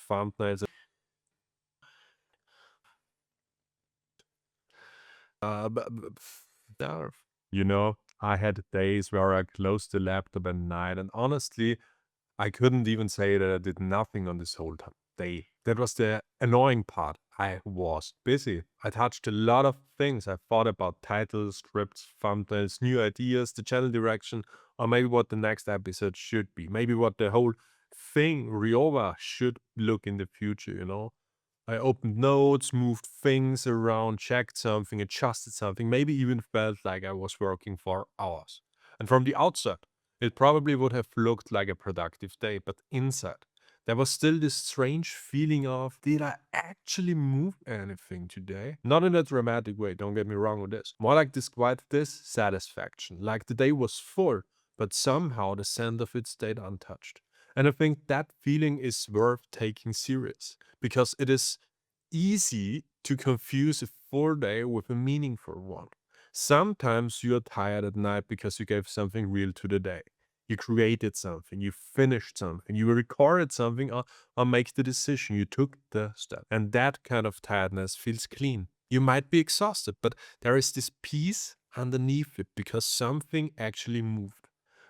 thumbnails. There, I had days where I closed the laptop at night, and honestly, I couldn't even say that I did nothing on this whole day. That was the annoying part. I was busy. I touched a lot of things. I thought about titles, scripts, thumbnails, new ideas, the channel direction, or maybe what the next episode should be. Maybe what the whole thing, Riova, should look in the future. I opened notes, moved things around, checked something, adjusted something, maybe even felt like I was working for hours. And from the outset, it probably would have looked like a productive day, but inside, there was still this strange feeling of, did I actually move anything today? Not in a dramatic way, don't get me wrong with this. More like this quiet dissatisfaction, like the day was full, but somehow the scent of it stayed untouched. And I think that feeling is worth taking serious because it is easy to confuse a full day with a meaningful one. Sometimes you're tired at night because you gave something real to the day. You created something, you finished something, you recorded something, or make the decision, you took the step. And that kind of tiredness feels clean. You might be exhausted, but there is this peace underneath it because something actually moved.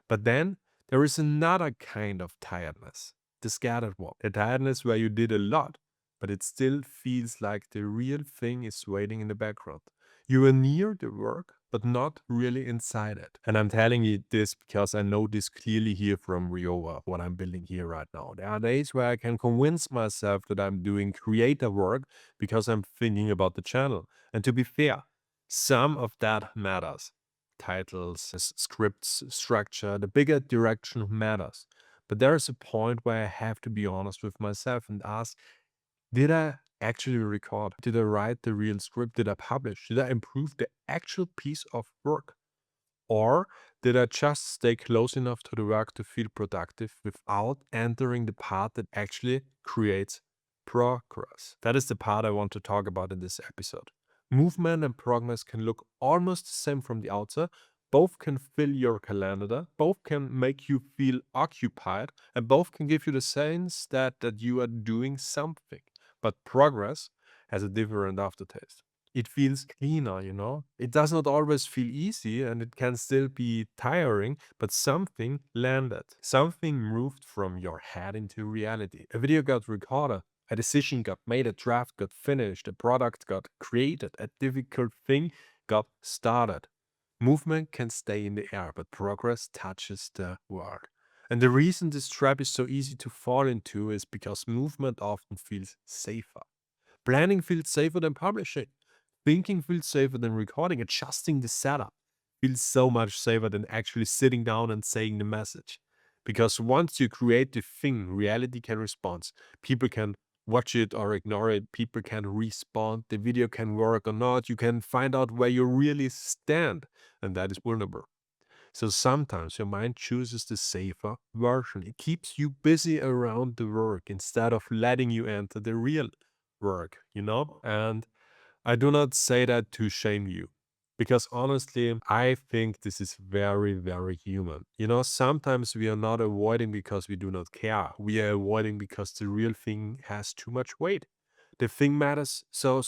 But then there is another kind of tiredness, the scattered one. The tiredness where you did a lot, but it still feels like the real thing is waiting in the background. You are near the work, but not really inside it. And I'm telling you this because I know this clearly here from Riova, what I'm building here right now. There are days where I can convince myself that I'm doing creative work because I'm thinking about the channel. And to be fair, some of that matters. Titles, scripts, structure, the bigger direction matters. But there is a point where I have to be honest with myself and ask, did I actually record? Did I write the real script? Did I publish? Did I improve the actual piece of work? Or did I just stay close enough to the work to feel productive without entering the part that actually creates progress? That is the part I want to talk about in this episode. Movement and progress can look almost the same from the outside. Both can fill your calendar, both can make you feel occupied, and both can give you the sense that you are doing something. But progress has a different aftertaste. It feels cleaner. It does not always feel easy and it can still be tiring, but something landed. Something moved from your head into reality. A video got recorded, a decision got made, a draft got finished, a product got created, a difficult thing got started. Movement can stay in the air, but progress touches the world. And the reason this trap is so easy to fall into is because movement often feels safer. Planning feels safer than publishing. Thinking feels safer than recording. Adjusting the setup feels so much safer than actually sitting down and saying the message. Because once you create the thing, reality can respond. People can watch it or ignore it. People can respond. The video can work or not. You can find out where you really stand. And that is vulnerable. So sometimes your mind chooses the safer version. It keeps you busy around the work instead of letting you enter the real work. And I do not say that to shame you. Because honestly, I think this is very, very human. Sometimes we are not avoiding because we do not care. We are avoiding because the real thing has too much weight. The thing matters, so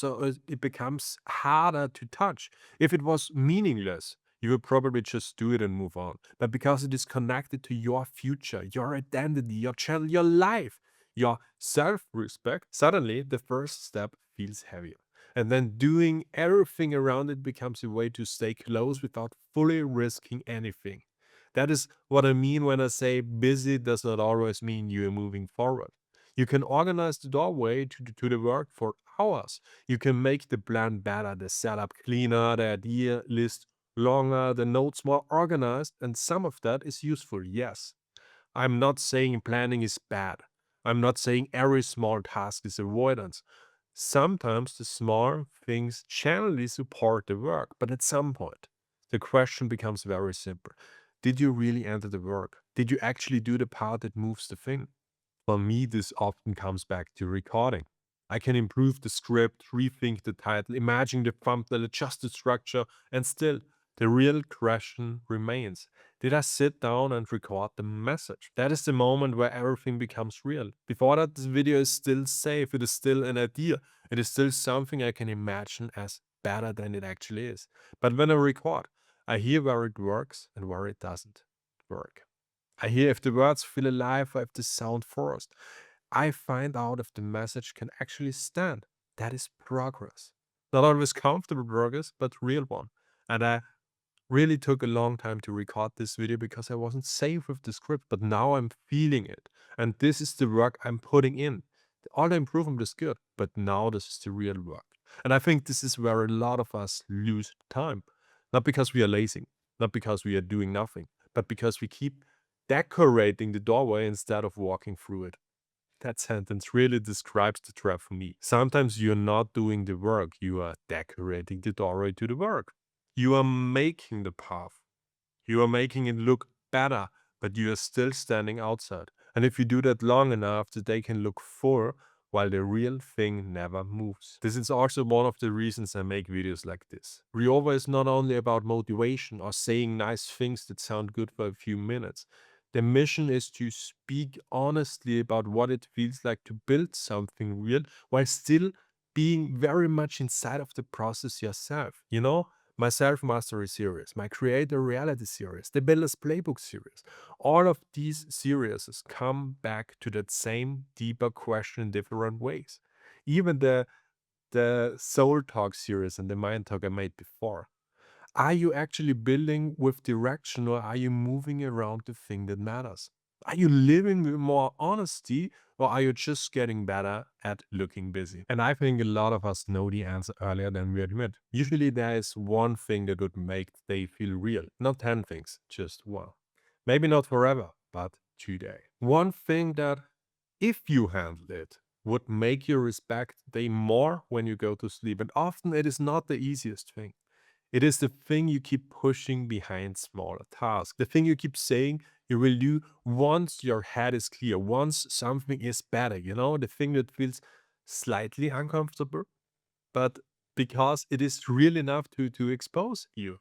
it becomes harder to touch. If it was meaningless, you would probably just do it and move on. But because it is connected to your future, your identity, your channel, your life, your self-respect, suddenly the first step feels heavier. And then doing everything around it becomes a way to stay close without fully risking anything. That is what I mean when I say busy does not always mean you are moving forward. You can organize the doorway to the work for hours. You can make the plan better, the setup cleaner, the idea list longer, the notes more organized, and some of that is useful, yes. I'm not saying planning is bad. I'm not saying every small task is avoidance. Sometimes the small things generally support the work, but at some point, the question becomes very simple. Did you really enter the work? Did you actually do the part that moves the thing? For me, this often comes back to recording. I can improve the script, rethink the title, imagine the thumbnail, adjust the structure, and still, the real question remains. Did I sit down and record the message? That is the moment where everything becomes real. Before that, this video is still safe. It is still an idea. It is still something I can imagine as better than it actually is. But when I record, I hear where it works and where it doesn't work. I hear if the words feel alive or if the sound forced. I find out if the message can actually stand. That is progress. Not always comfortable progress, but real one. And I really took a long time to record this video because I wasn't safe with the script, but now I'm feeling it. And this is the work I'm putting in. All the improvement is good, but now this is the real work. And I think this is where a lot of us lose time. Not because we are lazy, not because we are doing nothing, but because we keep decorating the doorway instead of walking through it. That sentence really describes the trap for me. Sometimes you're not doing the work, you are decorating the doorway to the work. You are making the path. You are making it look better, but you are still standing outside. And if you do that long enough, the day can look full while the real thing never moves. This is also one of the reasons I make videos like this. Riova is not only about motivation or saying nice things that sound good for a few minutes. The mission is to speak honestly about what it feels like to build something real while still being very much inside of the process yourself. You know, my self mastery series, my creator reality series, the Builder's Playbook series. All of these series come back to that same deeper question in different ways. Even the Soul Talk series and the Mind Talk I made before. Are you actually building with direction or are you moving around the thing that matters? Are you living with more honesty or are you just getting better at looking busy? And I think a lot of us know the answer earlier than we admit. Usually there is one thing that would make they feel real, not 10 things, just one. Maybe not forever, but today. One thing that, if you handle it, would make you respect they more when you go to sleep. And often it is not the easiest thing. It is the thing you keep pushing behind smaller tasks. The thing you keep saying you will do once your head is clear, once something is better, the thing that feels slightly uncomfortable, but because it is real enough to expose you.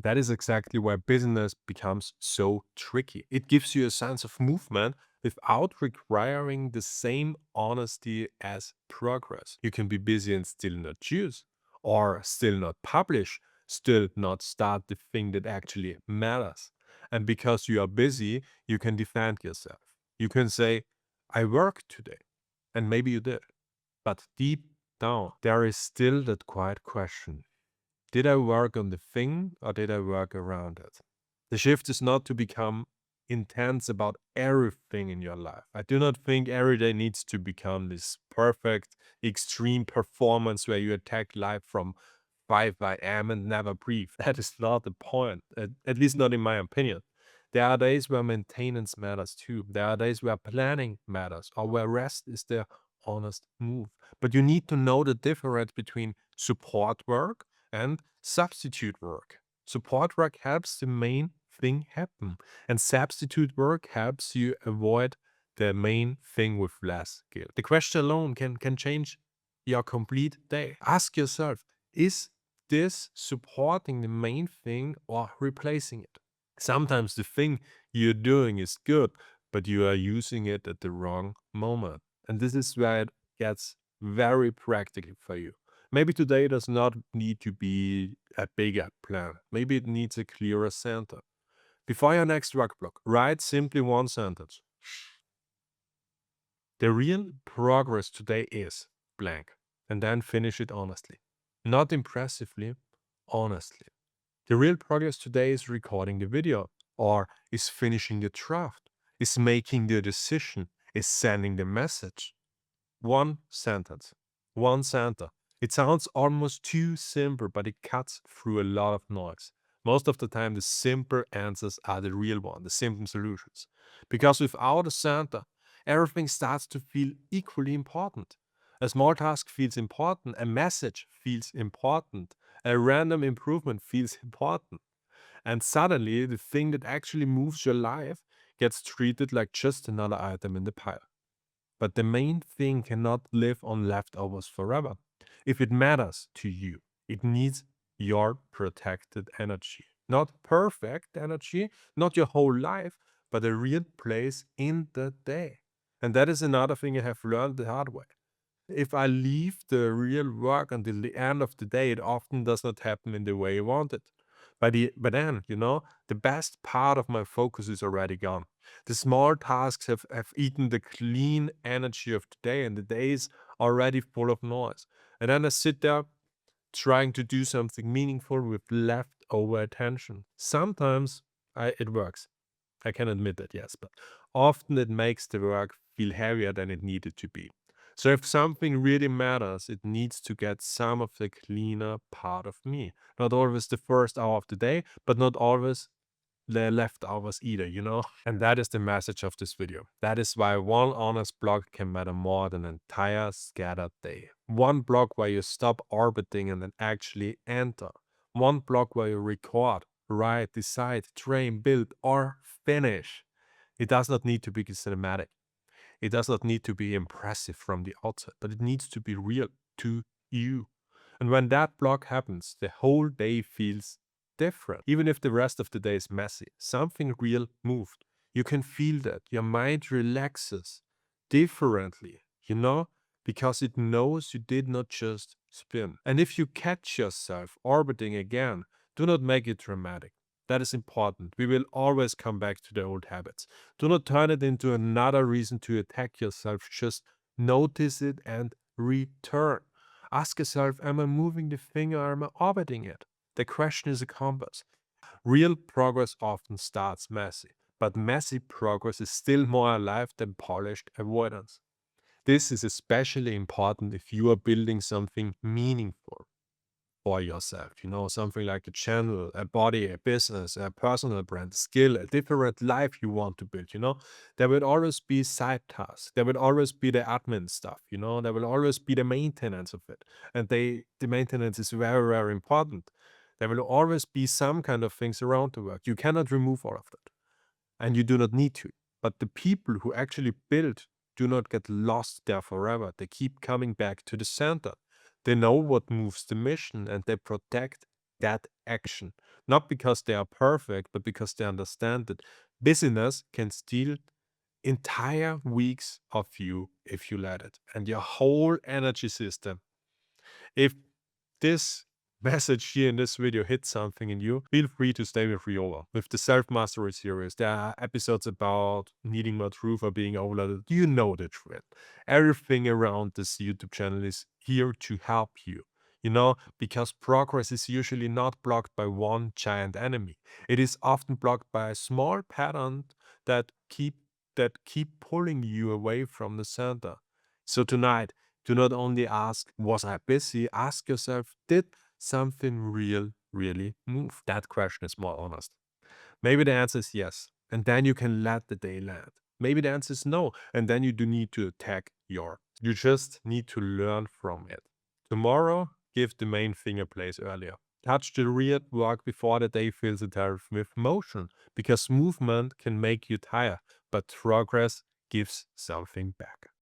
That is exactly why business becomes so tricky. It gives you a sense of movement without requiring the same honesty as progress. You can be busy and still not choose, or still not publish, still not start the thing that actually matters. And because you are busy, you can defend yourself. You can say, I worked today. And maybe you did. But deep down, there is still that quiet question. Did I work on the thing or did I work around it? The shift is not to become intense about everything in your life. I do not think every day needs to become this perfect, extreme performance where you attack life from 5 a.m. and never breathe. That is not the point, at least not in my opinion. There are days where maintenance matters too. There are days where planning matters or where rest is the honest move. But you need to know the difference between support work and substitute work. Support work helps the main thing happen, and substitute work helps you avoid the main thing with less guilt. The question alone can change your complete day. Ask yourself, is this supporting the main thing or replacing it? Sometimes the thing you're doing is good, but you are using it at the wrong moment. And this is where it gets very practical for you. Maybe today does not need to be a bigger plan. Maybe it needs a clearer center. Before your next work block, write simply one sentence. The real progress today is blank. And then finish it honestly. Not impressively, honestly. The real progress today is recording the video, or is finishing the draft, is making the decision, is sending the message. One sentence, one center. It sounds almost too simple, but it cuts through a lot of noise. Most of the time, the simple answers are the real one, the simple solutions. Because without a center, everything starts to feel equally important. A small task feels important, a message feels important, a random improvement feels important. And suddenly, the thing that actually moves your life gets treated like just another item in the pile. But the main thing cannot live on leftovers forever. If it matters to you, it needs your protected energy. Not perfect energy, not your whole life, but a real place in the day. And that is another thing I have learned the hard way. If I leave the real work until the end of the day, it often does not happen in the way I want it. By then, the best part of my focus is already gone. The small tasks have eaten the clean energy of the day, and the day is already full of noise. And then I sit there trying to do something meaningful with leftover attention. Sometimes it works. I can admit that, yes, but often it makes the work feel heavier than it needed to be. So if something really matters, it needs to get some of the cleaner part of me. Not always the first hour of the day, but not always the leftovers either. And that is the message of this video. That is why one honest block can matter more than an entire scattered day. One block where you stop orbiting and then actually enter. One block where you record, write, decide, train, build, or finish. It does not need to be cinematic. It does not need to be impressive from the outside, but it needs to be real to you. And when that block happens, the whole day feels different. Even if the rest of the day is messy, something real moved. You can feel that. Your mind relaxes differently, because it knows you did not just spin. And if you catch yourself orbiting again, do not make it dramatic. That is important. We will always come back to the old habits. Do not turn it into another reason to attack yourself. Just notice it and return. Ask yourself, am I moving the finger or am I orbiting it? The question is a compass. Real progress often starts messy, but messy progress is still more alive than polished avoidance. This is especially important if you are building something meaningful for yourself, something like a channel, a body, a business, a personal brand, skill, a different life you want to build. There will always be side tasks. There will always be the admin stuff. There will always be the maintenance of it. And the maintenance is very, very important. There will always be some kind of things around the work. You cannot remove all of that. And you do not need to. But the people who actually build do not get lost there forever. They keep coming back to the center. They know what moves the mission and they protect that action. Not because they are perfect, but because they understand that busyness can steal entire weeks of you if you let it. And your whole energy system. If this message here in this video hits something in you, feel free to stay with Riova. With the self-mastery series, there are episodes about needing more truth or being overloaded. You know the drill. Everything around this YouTube channel is here to help you, because progress is usually not blocked by one giant enemy. It is often blocked by a small pattern that keep pulling you away from the center. So tonight, do not only ask, was I busy? Ask yourself, did something real really move? That question is more honest. Maybe the answer is yes, and then you can let the day land. Maybe the answer is no, and then you do need to attack your. You just need to learn from it. Tomorrow, give the main thing a place earlier. Touch the real work before the day fills it out with motion, because movement can make you tired, but progress gives something back.